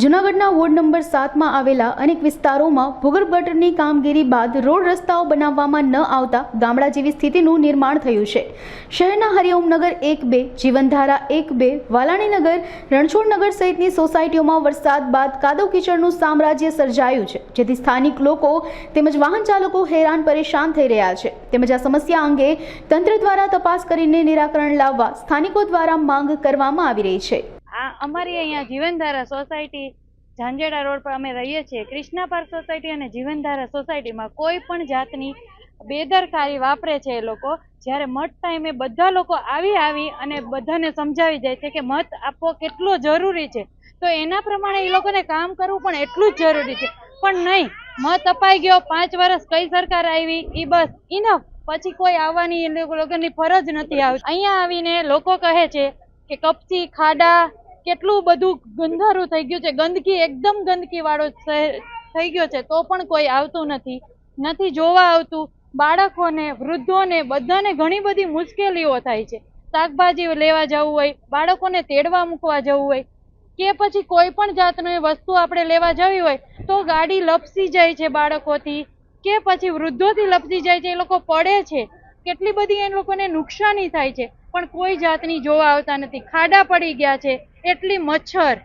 જૂનાગઢના ward number 7 માં આવેલા અનેક વિસ્તારોમાં ભૂગર્ભ ગટરની કામગીરી બાદ રોડ રસ્તાઓ બનાવવામાં ન આવતા ગામડા જેવી સ્થિતિનું નિર્માણ થયું છે। શહેરના હરિઓમનગર 1-2, જીવનધારા 1-2, વાલાણીનગર, રણછોડનગર સહિતની સોસાયટીઓમાં વરસાદ બાદ કાદવ કીચડનું સામ્રાજ્ય સર્જાયું છે, જેથી સ્થાનિક લોકો તેમજ વાહન ચાલકો હેરાન પરેશાન થઈ રહ્યા છે। તેમજ આ સમસ્યા અંગે તંત્ર દ્વારા તપાસ કરીને નિરાકરણ લાવવા સ્થાનિકો દ્વારા માંગ કરવામાં આવી રહી છે। અમારી અહીંયા જીવનધારા સોસાયટી ઝાંઝેડા રોડ પર અમે રહીએ છીએ। કૃષ્ણા પાર્ક સોસાયટી અને જીવનધારા સોસાયટીમાં કોઈ પણ જાતની બેદરકારી વાપરે છે એ લોકો। જ્યારે મત ટાઈમે બધા લોકો આવી અને બધાને સમજાવી જાય છે કે મત આપવો કેટલો જરૂરી છે, તો એના પ્રમાણે એ લોકોને કામ કરવું પણ એટલું જ જરૂરી છે। પણ નહીં, મત અપાઈ ગયો, 5 વર્ષ કઈ સરકાર આવી એ બસ ઇનફ, પછી કોઈ આવવાની એ લોકોની ફરજ નથી આવતી। અહીંયા આવીને લોકો કહે છે કે કપચી ખાડા કેટલું બધું ગંધારું થઈ ગયું છે, ગંદકી એકદમ ગંદકી વાળો થઈ ગયો છે, તો પણ કોઈ આવતું નથી જોવા આવતું। બાળકોને, વૃદ્ધોને બધાને ઘણી બધી મુશ્કેલીઓ થાય છે। શાકભાજી લેવા જવું હોય, બાળકોને તેડવા મૂકવા જવું હોય કે પછી કોઈ પણ જાતની વસ્તુ આપણે લેવા જવી હોય તો ગાડી લપસી જાય છે બાળકોથી કે પછી વૃદ્ધોથી લપસી જાય છે, એ લોકો પડે છે, કેટલી બધી એ લોકોને નુકસાની થાય છે, પણ કોઈ જાતની જોવા આવતા નથી। ખાડા પડી ગયા છે, એટલી મચ્છર,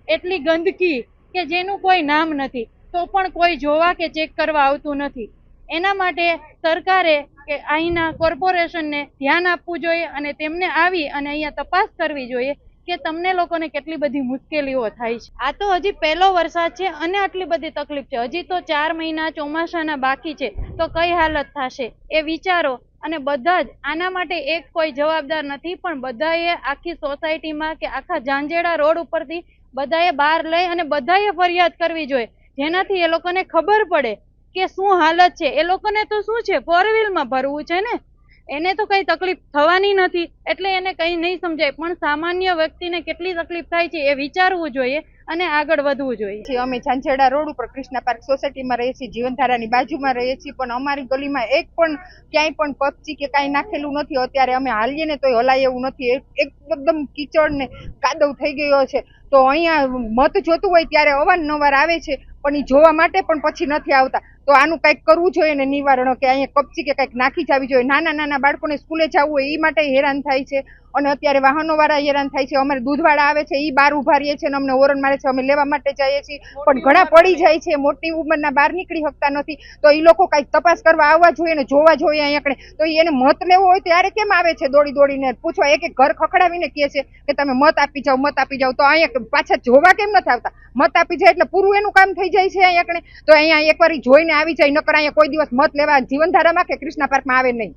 એટલી ગંદકી કે જેનું કોઈ નામ નથી, તો પણ કોઈ જોવા કે ચેક કરવા આવતું નથી। એના માટે સરકારે કે અહીંના કોર્પોરેશનને ધ્યાન આપવું જોઈએ અને તેમને આવી અને અહીંયા તપાસ કરવી જોઈએ કે તમને લોકોને કેટલી બધી મુશ્કેલીઓ થાય છે। આ તો હજી પહેલો વરસાદ છે અને આટલી બધી તકલીફ છે, હજી તો 4 મહિના ચોમાસાના બાકી છે, તો કઈ હાલત થશે એ વિચારો। અને બધા જ આના માટે એક કોઈ જવાબદાર નથી, પણ બધાએ આખી સોસાયટીમાં કે આખા ઝાંઝેડા રોડ ઉપરથી બધાએ બહાર લઈ અને બધાએ ફરિયાદ કરવી જોઈએ, જેનાથી એ લોકોને ખબર પડે કે શું હાલત છે। એ લોકોને તો શું છે, 4 વ્હીલમાં ભરવું છે ને, એને તો કઈ તકલીફ થવાની નથી, એટલે એને કઈ નહીં સમજાય, પણ સામાન્ય વ્યક્તિને કેટલી તકલીફ થાય છે એ વિચારવું જોઈએ અને આગળ વધવું જોઈએ। અમે ઝાંઝેડા રોડ ઉપર કૃષ્ણા પાર્ક સોસાયટીમાં રહીએ છીએ, જીવનધારાની બાજુમાં રહીએ છીએ, પણ અમારી ગલીમાં એક પણ ક્યાંય પણ કપચી કે કાંઈ નાખેલું નથી। અત્યારે અમે હાલીએ ને તોય હલાય એવું નથી, એકદમ કીચડ ને કાદવ થઈ ગયો છે। તો અહીંયા મત જોતું હોય ત્યારે અવારનવાર આવે છે, પણ એ જોવા માટે પણ પછી નથી આવતા। તો આનું કંઈક કરવું જોઈએ ને નિવારણ, કે અહીંયા કપચી કે કંઈક નાખી જવી જોઈએ। નાના બાળકોને સ્કૂલે જવું હોય એ માટે હેરાન થાય છે, અને અત્યારે વાહનો વાળા હેરાન થાય છે। અમારે દૂધવાળા આવે છે, એ બહાર ઉભા રહીએ છે ને અમને હોરન મારે છે, અમે લેવા માટે જઈએ છીએ, પણ ઘણા પડી જાય છે, મોટી ઉંમરના બહાર નીકળી શકતા નથી। તો એ લોકો કંઈક તપાસ કરવા આવવા જોઈએ ને જોવા જોઈએ અહીંયા કણે। તો એને મત લેવો હોય ત્યારે કેમ આવે છે દોડીને પૂછવા, એક ઘર ખખડાવીને કહે છે કે તમે મત આપી જાઓ, તો અહીંયા પાછા જોવા કેમ નથી આવતા? મત આપી જાય એટલે પૂરું એનું કામ થઈ જાય છે અહીંયા કણે। તો અહીંયા એકવાર જોઈને આવી જાય, નકર અહીંયા કોઈ દિવસ મત લેવા જીવનધારામાં કે કૃષ્ણા પાર્કમાં આવે નહીં।